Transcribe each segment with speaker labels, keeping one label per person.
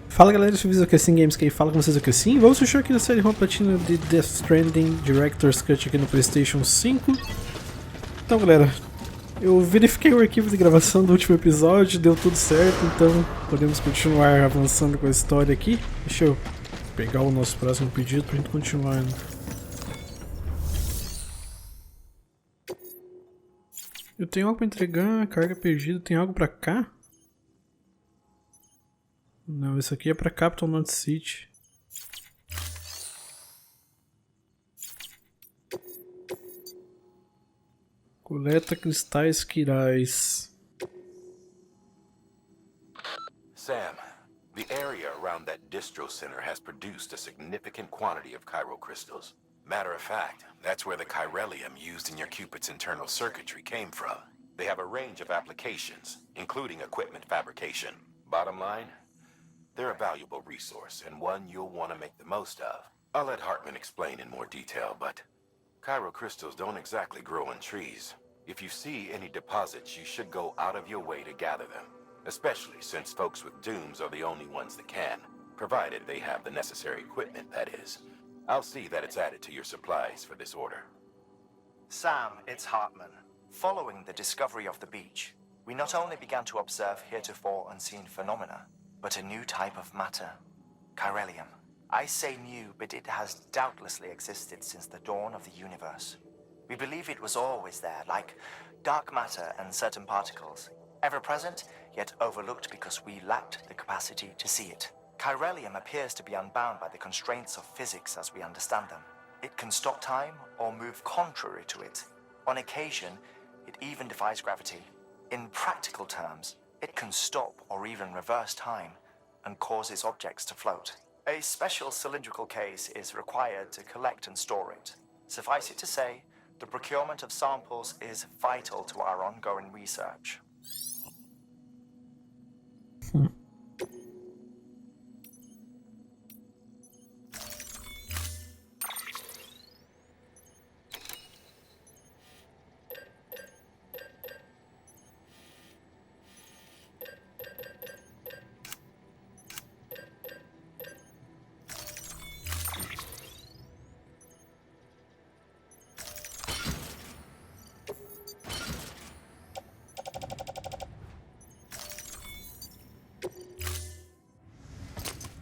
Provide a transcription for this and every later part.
Speaker 1: Fala galera, esse vídeo aqui é Seguimos, quem fala com vocês aqui assim. Vamos fechar aqui na série Rumo Platina de The Stranding Director's Cut aqui no PlayStation 5. Então galera, eu verifiquei o arquivo de gravação do último episódio, deu tudo certo, então podemos continuar avançando com a história aqui. Deixa eu pegar o nosso próximo pedido pra gente continuar. Eu tenho algo pra entregar, carga perdida, tem algo pra cá? Não, isso aqui é pra Capital Not City. Coleta Cristais Quirais.
Speaker 2: Sam, the area around that distro center has produced a significant quantity of chiral crystals. Matter of fact, that's where the chiralium used in your Cupid's internal circuitry came from. They have a range of applications, including equipment fabrication. Bottom line, they're a valuable resource and one you'll want to make the most of. I'll let Hartman explain in more detail, but chiral crystals don't exactly grow on trees. If you see any deposits, you should go out of your way to gather them, especially since folks with dooms are the only ones that can, provided they have the necessary equipment, that is. I'll see that it's added to your supplies for this order.
Speaker 3: Sam, it's Hartman. Following the discovery of the beach, we not only began to observe heretofore unseen phenomena, but a new type of matter, chiralium. I say new, but it has doubtlessly existed since the dawn of the universe. We believe it was always there, like dark matter and certain particles, ever present, yet overlooked because we lacked the capacity to see it. Chiralium appears to be unbound by the constraints of physics as we understand them. It can stop time or move contrary to it. On occasion, it even defies gravity. In practical terms, it can stop or even reverse time and causes objects to float. A special cylindrical case is required to collect and store it. Suffice it to say, the procurement of samples is vital to our ongoing research.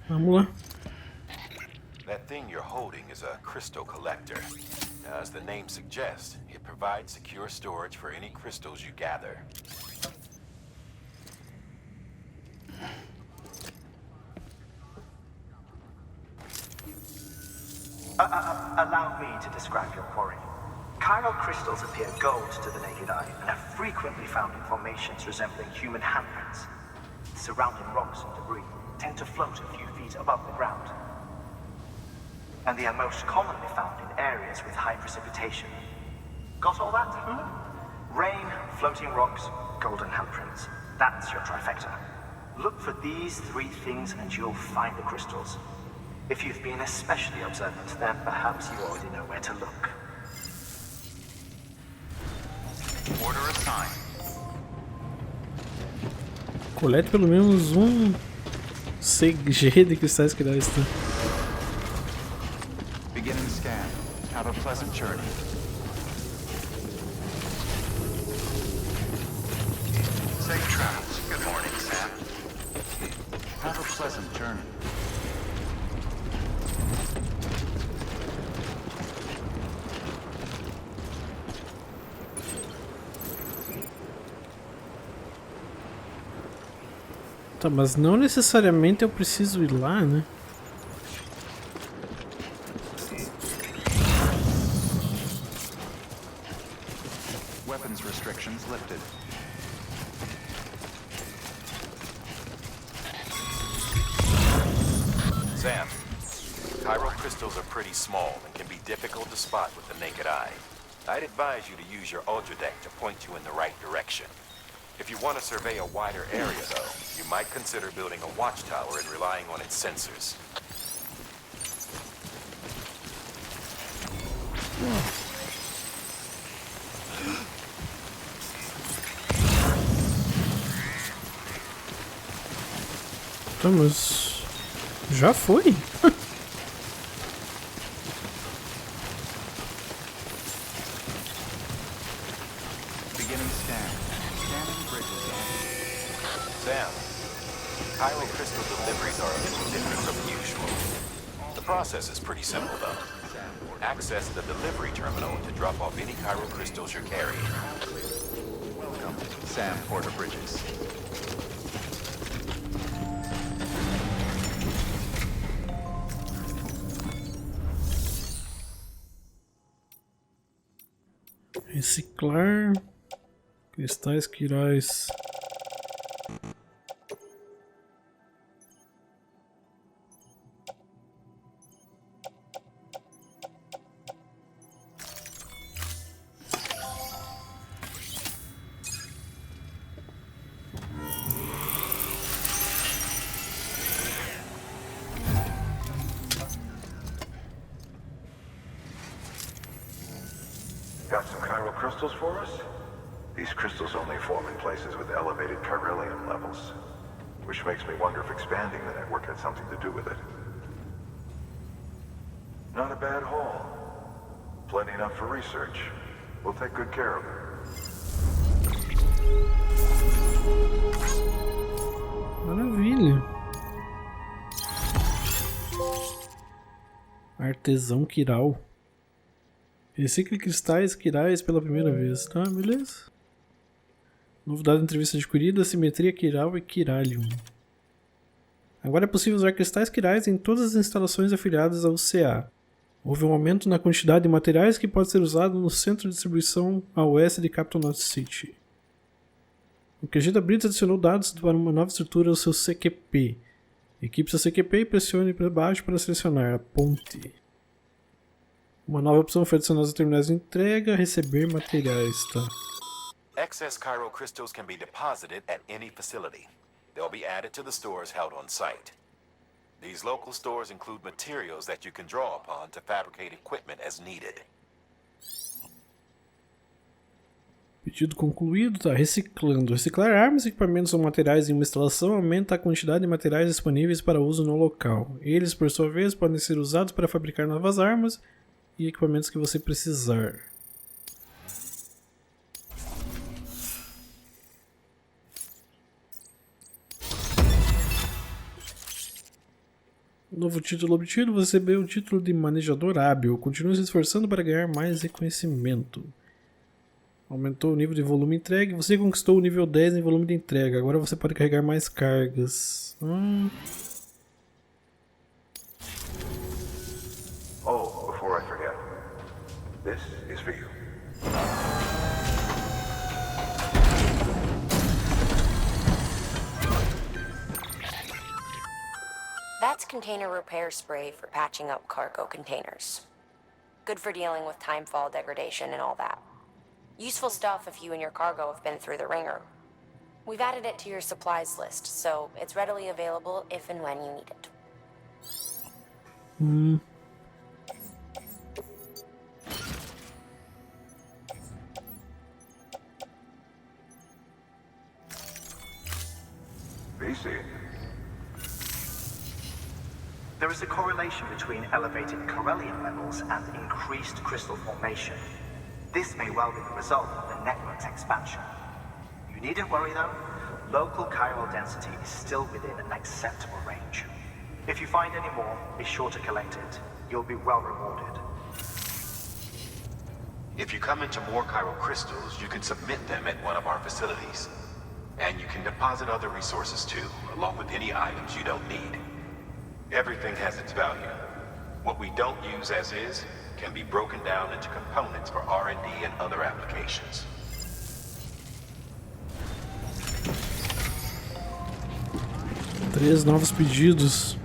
Speaker 1: Vamos lá.
Speaker 2: That thing you're holding is a crystal collector. Now, as the name suggests, it provides secure storage for any crystals you gather.
Speaker 3: Allow me to describe your quarry. Chiral crystals appear gold to the naked eye and are frequently found in formations resembling human handprints. Surrounding rocks and debris tend to float a few feet above the ground. And they are most commonly found in areas with high precipitation. Got all that? Rain, floating rocks, golden handprints. That's your trifecta. Look for these three things and you'll find the crystals. If you've been especially observant, then perhaps you already know where to look.
Speaker 2: Order assigned.
Speaker 1: Colete pelo menos CG de Cristais Quirais.
Speaker 4: Beginning scan. Have a pleasant journey. Safe travels. Good morning, Sam. Have a pleasant journey.
Speaker 1: Tá, mas não necessariamente eu preciso ir lá, né?
Speaker 4: Weapons restrictions lifted.
Speaker 2: Sam, chiral crystals are pretty small and can be difficult to spot with the naked eye. I'd advise you to use your ultra deck to point you in the right direction. If you want to survey a wider area, though, you might consider building a watchtower and relying on its sensors.
Speaker 1: Tá, mas... já foi?
Speaker 4: Beginning scan. Scanning bridges.
Speaker 2: Sam, chiral crystal deliveries are a little different from usual. The process is pretty simple, though. Access the delivery terminal to drop off any chiral crystals you're carrying.
Speaker 4: Welcome, Sam Porter Bridges.
Speaker 1: Reciclar. Cristais Quirais.
Speaker 5: Got some chiral crystals for us? These crystals only form in places with elevated chiralium levels, which makes me wonder if expanding the network had something to do with it. Not a bad haul. Plenty enough for research. We'll take good care of it.
Speaker 1: Maravilha. Artesão quiral. Recicle cristais quirais pela primeira vez. Tá, beleza. Novidade: entrevista adquirida, simetria quiral e quiralium. Agora é possível usar cristais quirais em todas as instalações afiliadas ao CA. Houve um aumento na quantidade de materiais que pode ser usado no centro de distribuição a oeste de Capital Knot City. O QG da Brits adicionou dados para uma nova estrutura ao seu CQP. Equipe seu CQP e pressione para baixo para selecionar a ponte. Uma nova opção foi adicionada aos terminais de entrega, receber materiais, tá?
Speaker 2: Excess chiral crystals can be deposited at any facility. They'll be added to the stores held on site. These local stores include materials that you can draw upon to fabricate equipment as needed.
Speaker 1: Pedido concluído, tá? Reciclando. Reciclar armas, equipamentos ou materiais em uma instalação aumenta a quantidade de materiais disponíveis para uso no local. Eles, por sua vez, podem ser usados para fabricar novas armas e equipamentos que você precisar. Novo título obtido: você recebeu o título de manejador hábil. Continue se esforçando para ganhar mais reconhecimento. Aumentou o nível de volume entregue. Você conquistou o nível 10 em volume de entrega. Agora você pode carregar mais cargas.
Speaker 5: Oh, before I forget. This is for you.
Speaker 6: That's container repair spray for patching up cargo containers. Good for dealing with timefall degradation and all that. Useful stuff if you and your cargo have been through the ringer. We've added it to your supplies list, so it's readily available if and when you need it.
Speaker 5: BC.
Speaker 3: There is a correlation between elevated chiralium levels and increased crystal formation. This may well be the result of the network's expansion. You needn't worry though, local chiral density is still within an acceptable range. If you find any more, be sure to collect it. You'll be well rewarded.
Speaker 2: If you come into more chiral crystals, you can submit them at one of our facilities. And you can deposit other resources too, along with any items you don't need. Everything has its value. What we don't use as is can be broken down into components for R&D and other applications.
Speaker 1: Três novos pedidos.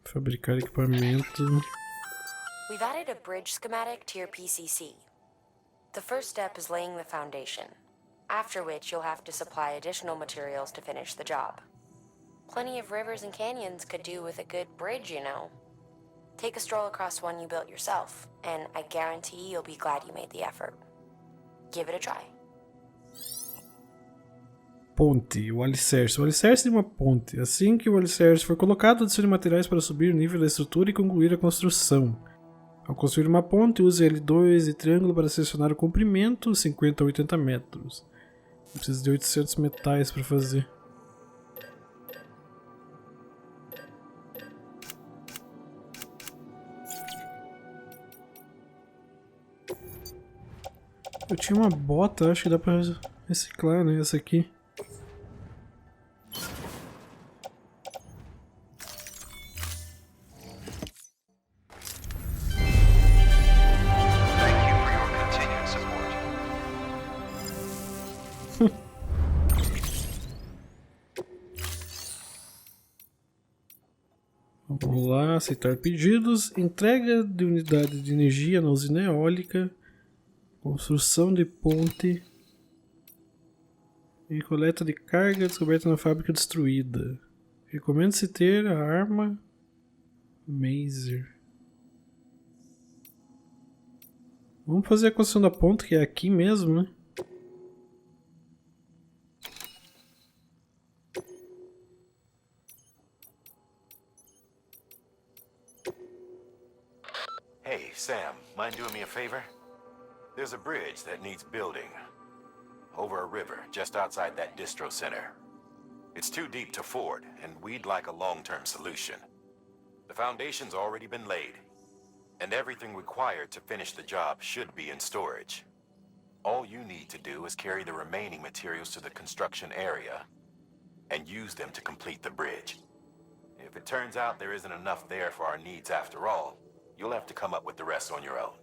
Speaker 1: Fabricar equipamento.
Speaker 6: We've added a bridge schematic to your PCC. The first step is laying the foundation, after which you'll have to supply additional materials to finish the job. Plenty of rivers and canyons could do with a good bridge, you know. Take a stroll across one you built yourself, and I guarantee you'll be glad you made the effort. give it a try.
Speaker 1: Ponte, o alicerce. O alicerce de uma ponte. Assim que o alicerce for colocado, adicione materiais para subir o nível da estrutura e concluir a construção. Ao construir uma ponte, use L2 e triângulo para selecionar o comprimento, 50 a 80 metros. Precisa de 800 metais para fazer. Eu tinha uma bota, acho que dá pra reciclar, né? Essa aqui.
Speaker 4: Thank you for your continued support.
Speaker 1: Vamos lá, aceitar pedidos. Entrega de unidade de energia na usina eólica. Construção de ponte. E coleta de carga descoberta na fábrica destruída. Recomenda-se ter a arma Maser. Vamos fazer a construção da ponte, que é aqui mesmo, né?
Speaker 2: Hey, Sam, mind doing me a favor? There's a bridge that needs building. Over a river, just outside that distro center. It's too deep to ford, and we'd like a long-term solution. The foundation's already been laid, and everything required to finish the job should be in storage. All you need to do is carry the remaining materials to the construction area and use them to complete the bridge. If it turns out there isn't enough there for our needs after all, you'll have to come up with the rest on your own.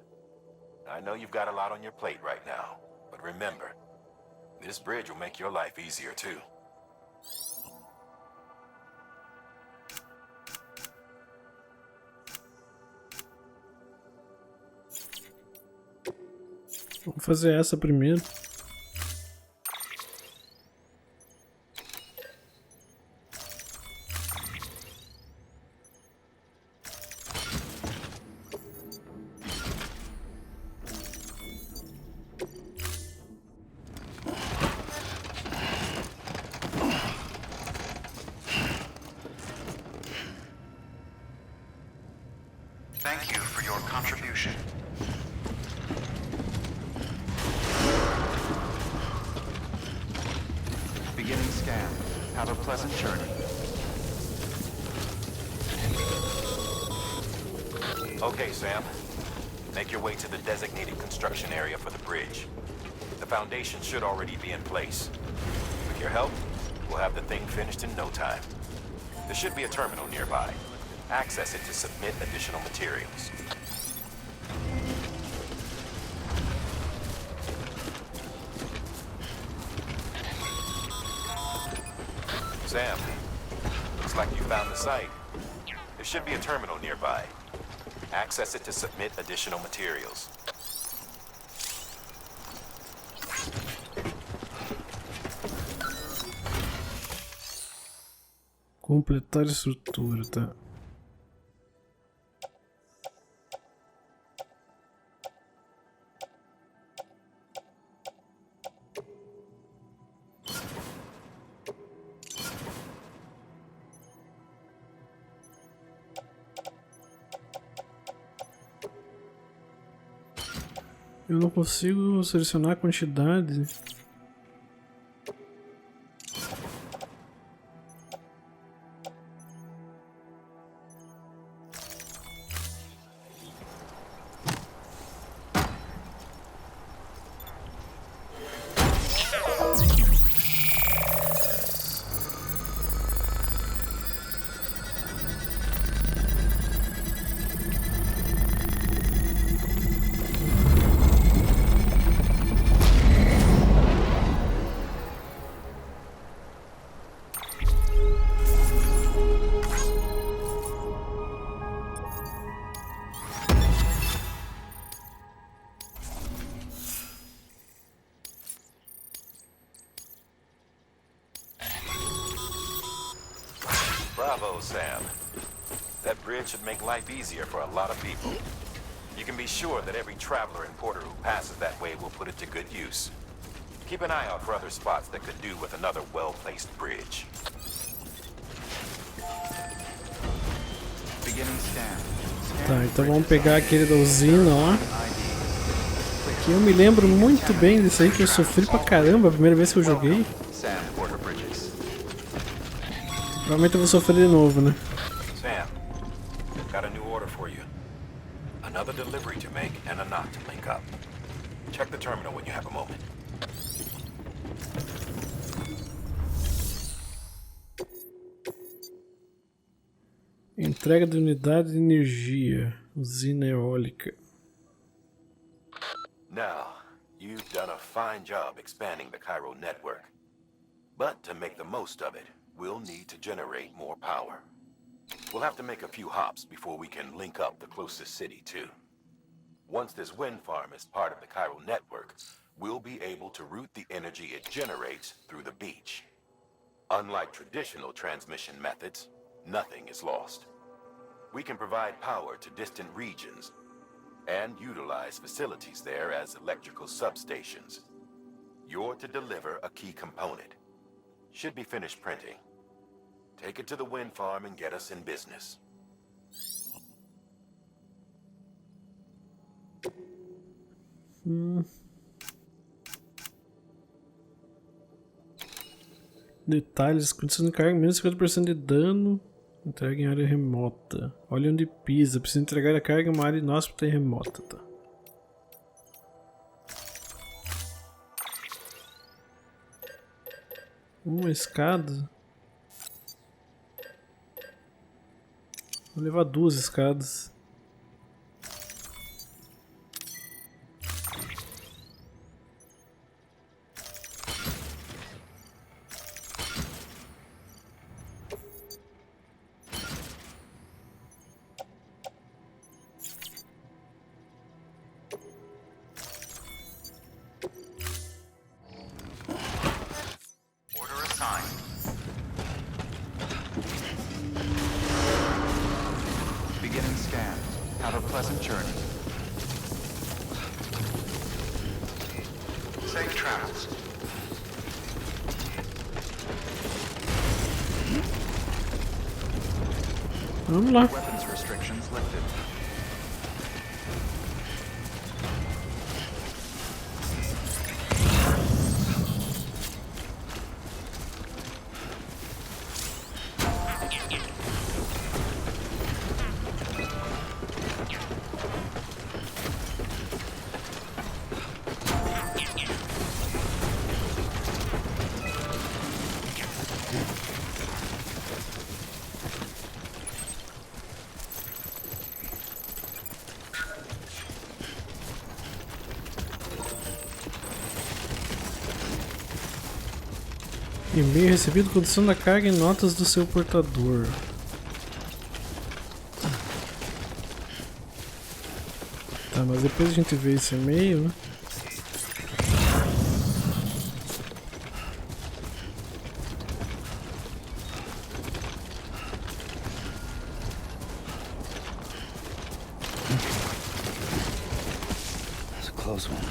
Speaker 2: I know you've got a lot on your plate right now, but remember, this bridge will make your life easier too.
Speaker 1: Vamos fazer essa primeiro.
Speaker 4: Thank you for your contribution. Beginning scan. Have a pleasant journey.
Speaker 2: Okay, Sam. Make your way to the designated construction area for the bridge. The foundation should already be in place. With your help, we'll have the thing finished in no time. There should be a terminal nearby. Access it to submit additional materials. Sam, looks like you found the site. There should be a terminal nearby. Access it to submit additional materials.
Speaker 1: Completar a estrutura, tá? Eu não consigo selecionar a quantidade.
Speaker 2: Bravo, Sam. That bridge should make life easier for a lot of people. You can be sure that every traveler and porter who passes that way will put it to good use. Keep an eye out for other spots that could do with another well-placed bridge.
Speaker 4: Beginning scan.
Speaker 1: Tá, então vamos pegar aquele da usina lá. Que eu me lembro muito bem desse aí, que eu sofri pra caramba a primeira vez que eu joguei.
Speaker 4: Sam, Porter Bridges.
Speaker 1: Provavelmente eu vou sofrer de novo, né?
Speaker 2: Sam, got a new order for you. Another delivery to make and a knot to link up. Check the terminal when you have a moment.
Speaker 1: Entrega de unidade de energia. Usina eólica.
Speaker 2: Now, you've done a fine job expanding the Cairo network. But to make the most of it, we'll need to generate more power. We'll have to make a few hops before we can link up the closest city, too. Once this wind farm is part of the Cairo network, we'll be able to route the energy it generates through the beach. Unlike traditional transmission methods, nothing is lost. We can provide power to distant regions and utilize facilities there as electrical substations. You're to deliver a key component. Should be finished printing. Take it to the wind farm and get us in business.
Speaker 1: Detalhes, condições de carga, menos 50% de dano. Entrega em área remota. Olha onde pisa. Precisa entregar a carga em uma área inóspita e remota, tá? Uma escada. Vou levar 2 escadas. Vamos lá.
Speaker 4: Weapons restrictions lifted.
Speaker 1: E-mail recebido, condição da carga e notas do seu portador. Tá, mas depois a gente vê esse e-mail, né?
Speaker 7: That's a close one.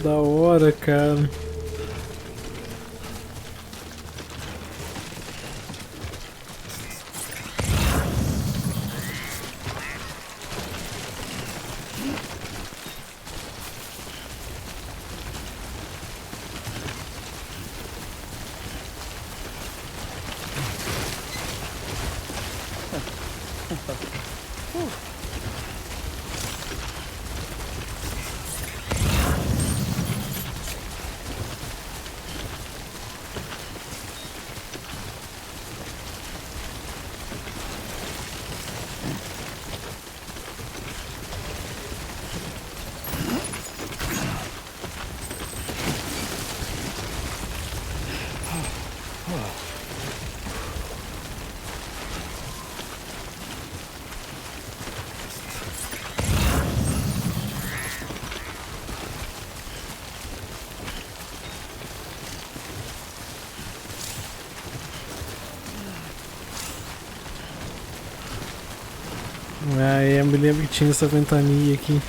Speaker 1: Da hora, cara. Eu me lembro que tinha essa ventania aqui.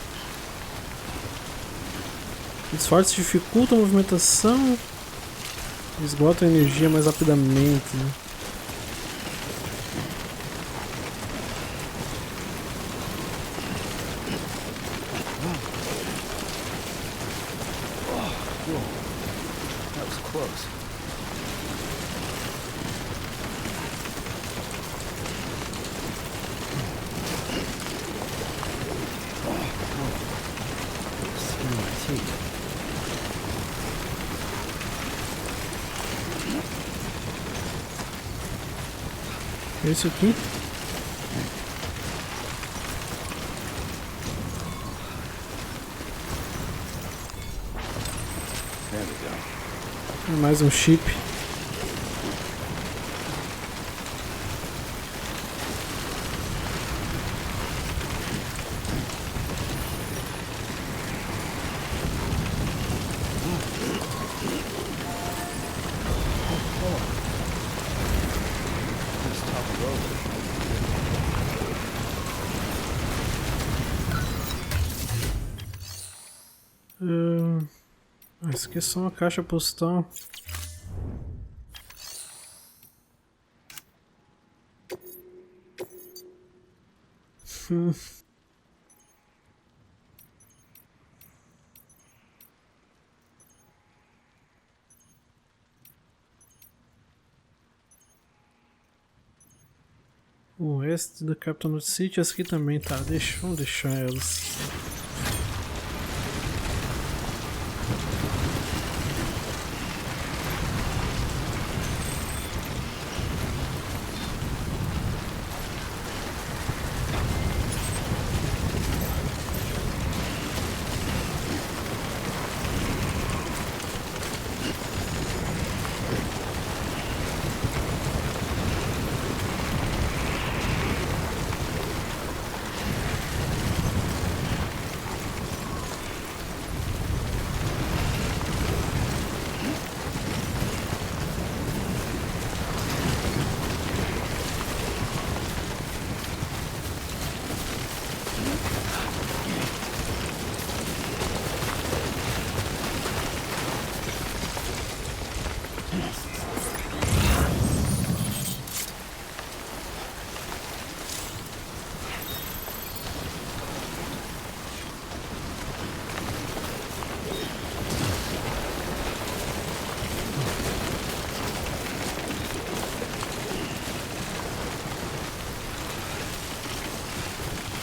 Speaker 1: Esforços dificultam a movimentação. Esgotam a energia mais rapidamente, né?
Speaker 7: That was close. Skin on my teeth.
Speaker 1: É isso aqui?
Speaker 7: There we go.
Speaker 1: Mais um chip.
Speaker 7: Let's top it over.
Speaker 1: Isso aqui é só uma caixa postal. O resto da Capital City, essa aqui também tá. Vamos deixar elas.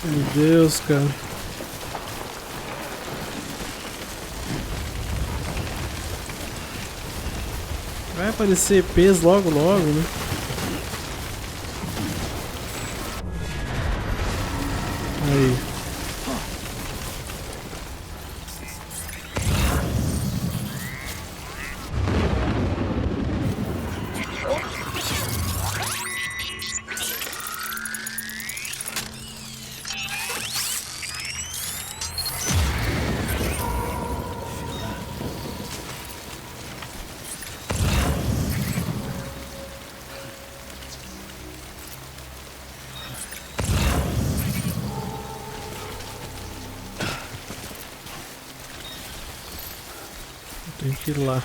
Speaker 1: Meu Deus, cara. Vai aparecer EPs logo, né? Aí. Tem que ir lá.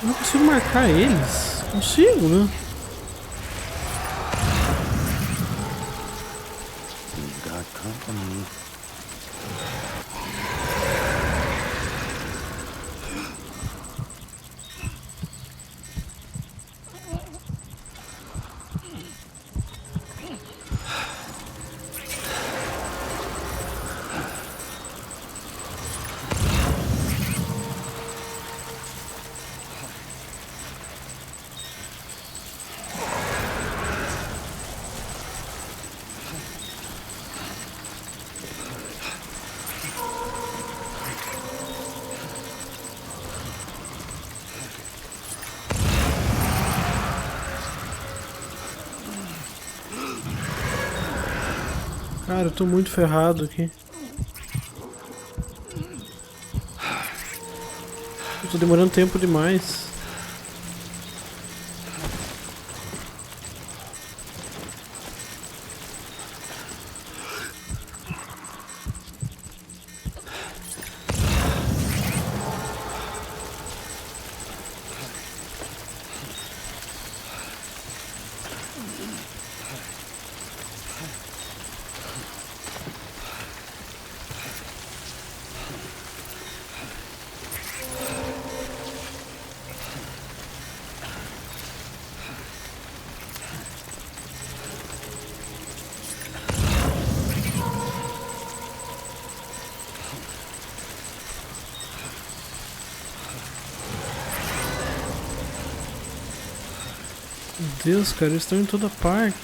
Speaker 1: Eu não consigo marcar eles. Consigo, né?
Speaker 7: We've got company.
Speaker 1: Cara, eu tô muito ferrado aqui. Eu tô demorando tempo demais. Meu Deus, cara, eles estão em toda parte.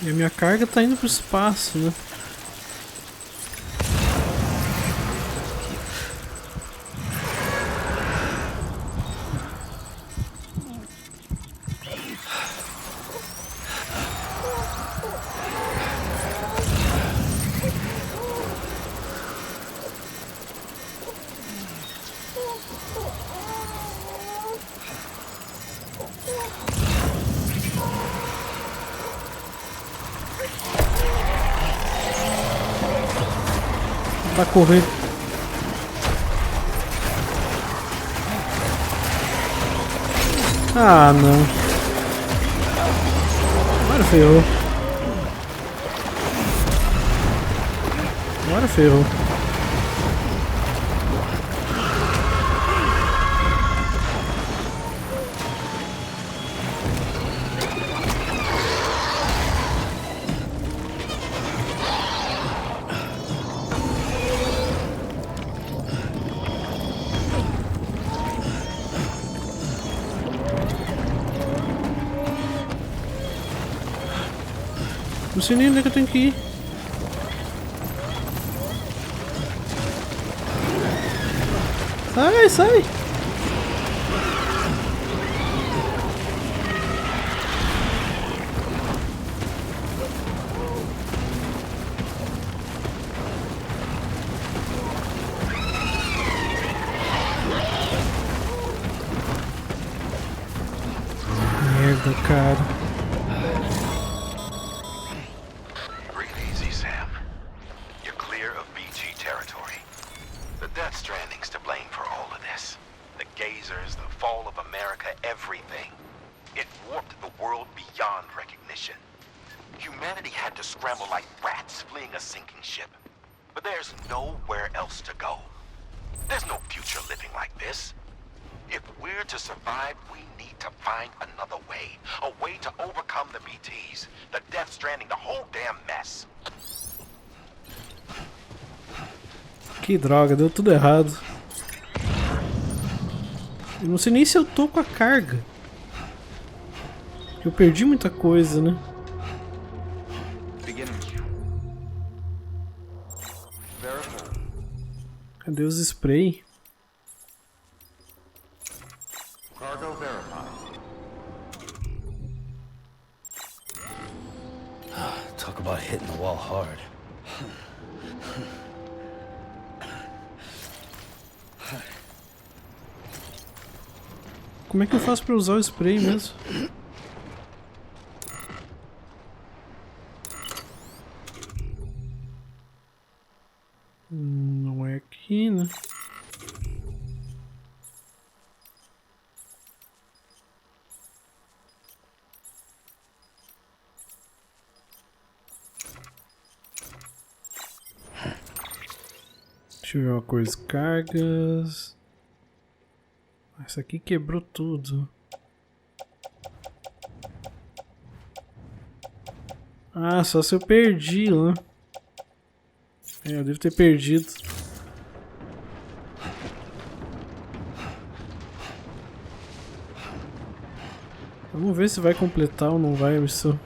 Speaker 1: E a minha carga tá indo pro espaço, né? Pra correr. Ah, não. Agora ferrou. Agora ferrou. Não sei nem onde é que eu tenho que ir. Sai, sai! Merda, cara.
Speaker 2: Humanity had to scramble like rats fleeing a sinking ship. But there's nowhere else to go. There's no future living like this. If we're to survive, we need to find another way. A way to overcome the BTs, the Death Stranding, the whole damn mess.
Speaker 1: Que droga, deu tudo errado. Eu não sei nem se eu tô com a carga. Eu perdi muita coisa, né? Cadê os spray?
Speaker 4: Cargo verified.
Speaker 7: Talk about hitting the wall hard.
Speaker 1: Como é que eu faço pra usar o spray mesmo? Não é aqui, né? Deixa eu ver uma coisa. Cargas. Essa aqui quebrou tudo. Ah, só se eu perdi lá. É, eu devo ter perdido. Vamos ver se vai completar ou não vai a missão.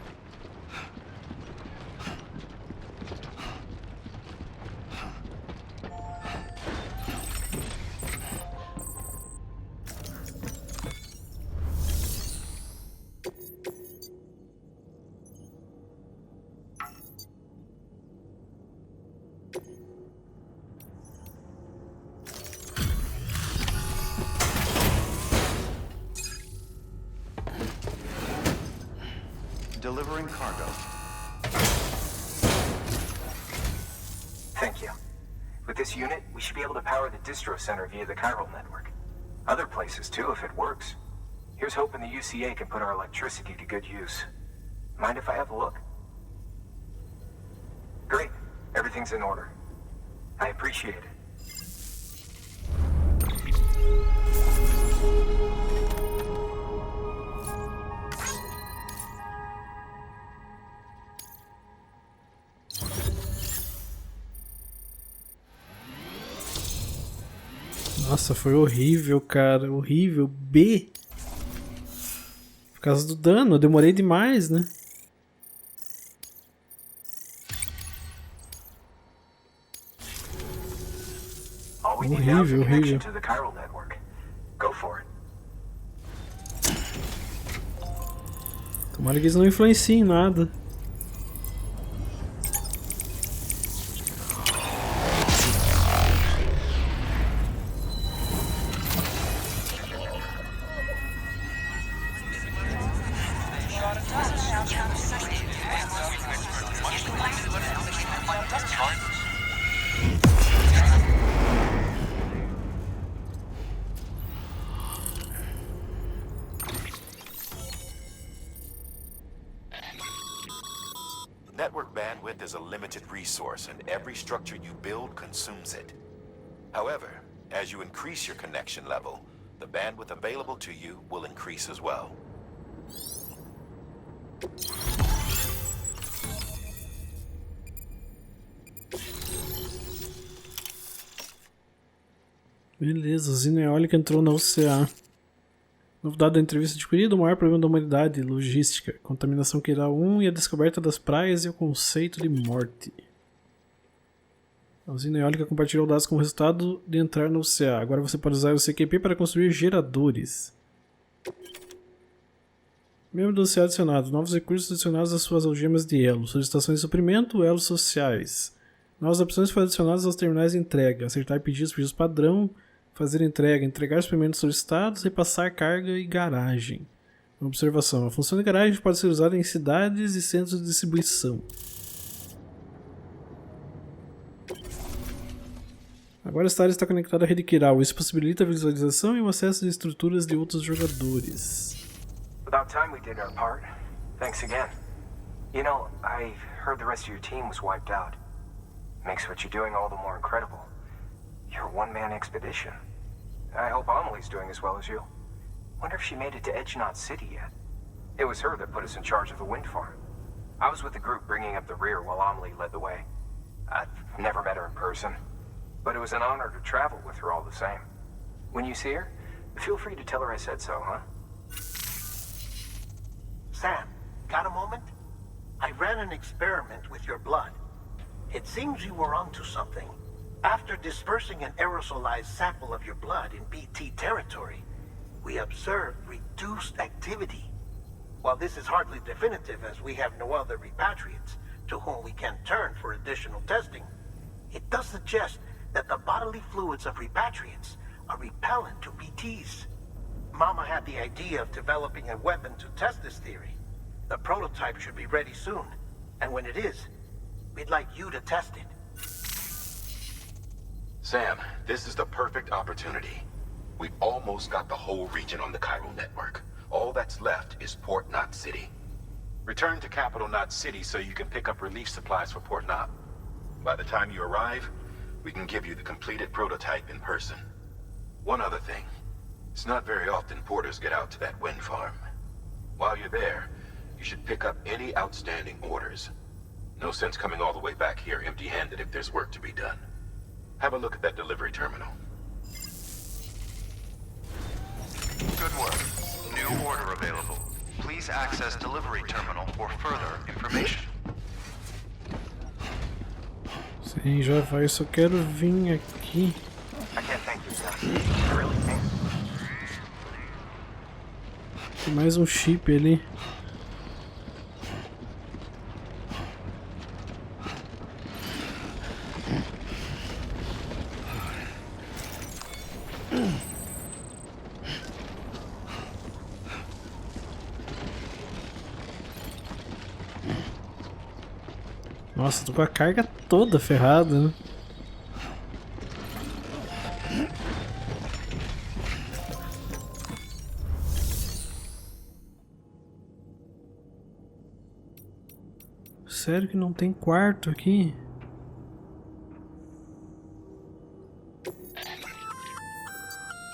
Speaker 4: delivering cargo.
Speaker 3: Thank you. With this unit, we should be able to power the distro center via the chiral network. Other places too, if it works. Here's hoping the UCA can put our electricity to good use. Mind if I have a look? Great. Everything's in order. I appreciate it.
Speaker 1: Nossa, foi horrível, cara. Horrível. B. Por causa do dano. Eu demorei demais, né? Horrível, horrível. Tomara que eles não influenciem nada.
Speaker 2: Network bandwidth is a limited resource, and every structure you build consumes it. However, as you increase your connection level, the bandwidth available to you will increase as well.
Speaker 1: Beleza, usina eólica entrou na UCA. Novidade da entrevista de Pedido, o maior problema da humanidade, logística, contaminação quiral 1 e a descoberta das praias e o conceito de morte. A usina eólica compartilhou dados como resultado de entrar no UCA. Agora você pode usar o CQP para construir geradores. Membro do UCA adicionado. Novos recursos adicionados às suas algemas de elo. Solicitações de suprimento, elos sociais. Novas opções foram adicionadas aos terminais de entrega. Acertar pedidos padrão. Fazer entrega, entregar suprimentos solicitados, repassar carga e garagem. Uma observação. A função de garagem pode ser usada em cidades e centros de distribuição. Agora esta área está conectada à rede quiral. Isso possibilita a visualização e o acesso de estruturas de outros jogadores.
Speaker 3: About time we did our part. Thanks again. You know, I heard the rest of your team was wiped out. Makes what you're doing all the more incredible. You're a one-man expedition. I hope Amelie's doing as well as you. Wonder if she made it to Edgenot City yet. It was her that put us in charge of the wind farm. I was with the group bringing up the rear while Amelie led the way. I've never met her in person, but it was an honor to travel with her all the same. When you see her, feel free to tell her I said so, huh?
Speaker 8: Sam, got a moment? I ran an experiment with your blood. It seems you were onto something. After dispersing an aerosolized sample of your blood in BT territory, we observed reduced activity. While this is hardly definitive as we have no other repatriates to whom we can turn for additional testing, it does suggest that the bodily fluids of repatriates are repellent to BTs. Mama had the idea of developing a weapon to test this theory. The prototype should be ready soon, and when it is, we'd like you to test it.
Speaker 2: Sam, this is the perfect opportunity. We've almost got the whole region on the chiral network. All that's left is Port Knot City. Return to Capital Knot City so you can pick up relief supplies for Port Knot. By the time you arrive, we can give you the completed prototype in person. One other thing. It's not very often porters get out to that wind farm. While you're there, you should pick up any outstanding orders. No sense coming all the way back here empty-handed if there's work to be done. Have a look at that delivery terminal.
Speaker 4: Good work. New order available. Please access delivery terminal for further information.
Speaker 1: Sim, já vai. Eu só quero vir aqui.
Speaker 3: I can't thank you, Sam. I really can't.
Speaker 1: Tem mais um chip ali. Nossa, tô com a carga toda ferrada, né? Sério que não tem quarto aqui?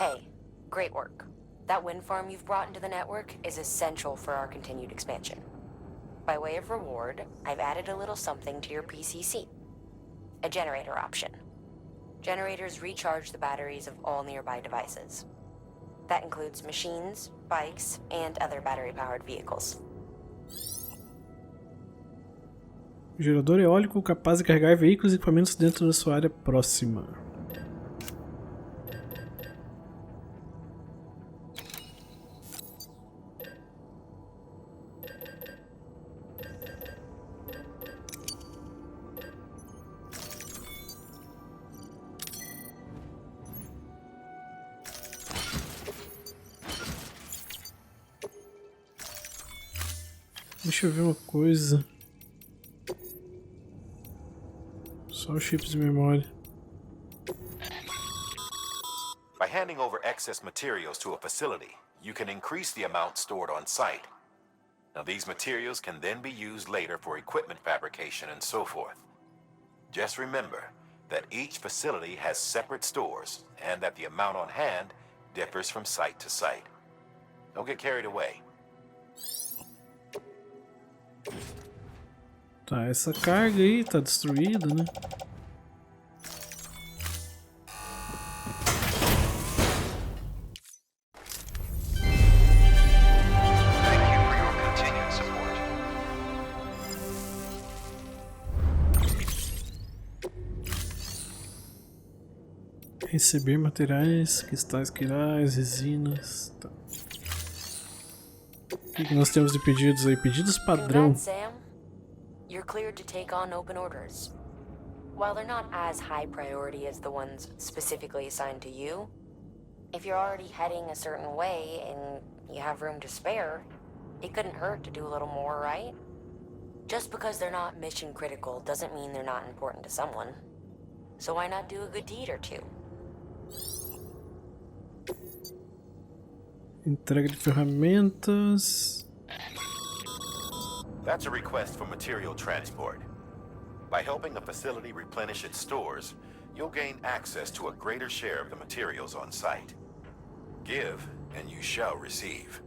Speaker 6: Hey, great work. That wind farm you've brought into the network is essential for our continued expansion. By way of reward, I've added a little something to your PCC. A generator option. Generators recharge the batteries of all nearby devices. That includes machines, bikes, and other battery-powered vehicles.
Speaker 1: Gerador eólico capaz de carregar veículos e equipamentos dentro da sua área próxima. Deixa eu ver uma coisa. Só os chips de memória.
Speaker 2: By handing over excess materials to a facility, you can increase the amount stored on site. Now these materials can then be used later for equipment fabrication and so forth. Just remember that each facility has separate stores and that the amount on hand differs from site to site. Don't get carried away.
Speaker 1: Tá, essa carga aí tá destruída, né?
Speaker 4: Thank you for your continued support.
Speaker 1: Receber materiais, cristais quirais, resinas. Tá. O que nós temos de pedidos aí? Pedidos padrão.
Speaker 6: Congrats, Sam. You're cleared to take on open orders. While they're not as high priority as the ones specifically assigned to you, if you're already heading a certain way and you have room to spare, it couldn't hurt to do a little more, right? Just because they're not mission critical doesn't mean they're not important to someone. So why not do a good deed or two?
Speaker 1: Entrega de ferramentas.
Speaker 2: That's a request for material transport. By helping a facility replenish its stores, you'll gain access to a greater share of the materials on site. Give, and you shall receive.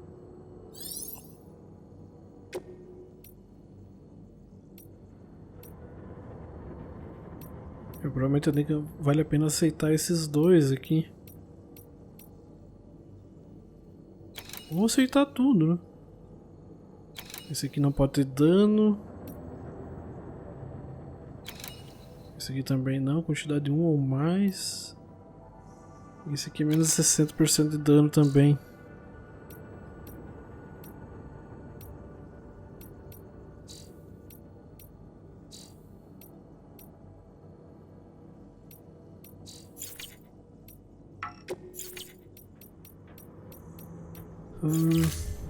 Speaker 1: Eu provavelmente nem que vale a pena aceitar esses dois aqui. Vou aceitar tudo, né? Esse aqui não pode ter dano. Esse aqui também não, quantidade de 1 ou mais. Esse aqui é menos 60% de dano também.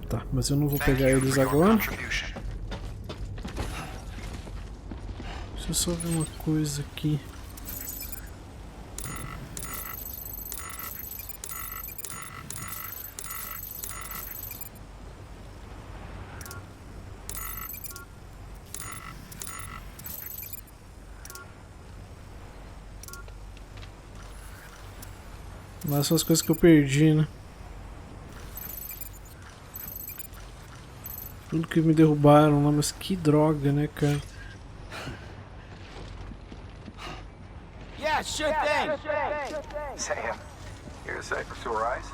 Speaker 1: Tá, mas eu não vou pegar eles agora. Deixa eu só ver uma coisa aqui. Lá são as coisas que eu perdi, né? Tudo que me derrubaram lá, mas que droga, né, cara?
Speaker 9: Yeah, sure thing.
Speaker 5: Sam, here's Cristais Quirais.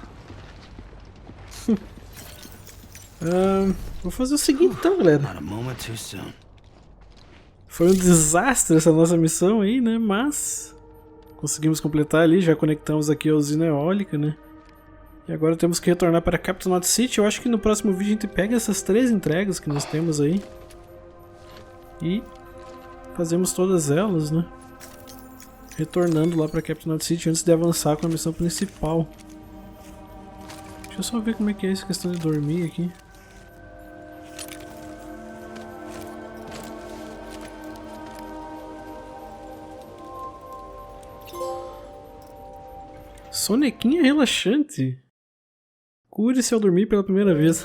Speaker 1: Vou fazer o seguinte então, galera.
Speaker 7: Not a moment too soon.
Speaker 1: Foi um desastre essa nossa missão aí, né? Mas conseguimos completar ali, já conectamos aqui a usina eólica, né? E agora temos que retornar para Continuando City. Eu acho que no próximo vídeo a gente pega essas 3 entregas que nós temos aí e fazemos todas elas, né? Retornando lá para Continuando City antes de avançar com a missão principal. Deixa eu só ver como é que é essa questão de dormir aqui. Sonequinha relaxante. Cure-se ao dormir pela primeira vez.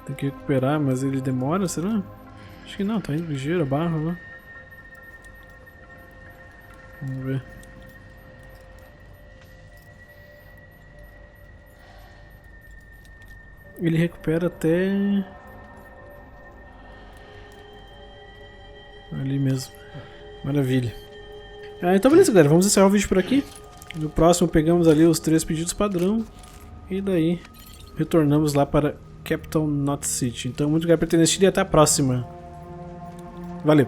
Speaker 1: Tem que recuperar, mas ele demora, será? Acho que não, tá indo ligeiro a barra lá. Vamos ver. Ele recupera até... ali mesmo. Maravilha. Então beleza, galera. Vamos encerrar o vídeo por aqui. No próximo pegamos ali os 3 pedidos padrão. E daí retornamos lá para Capital Knot City. Então muito obrigado por ter assistido e até a próxima. Valeu!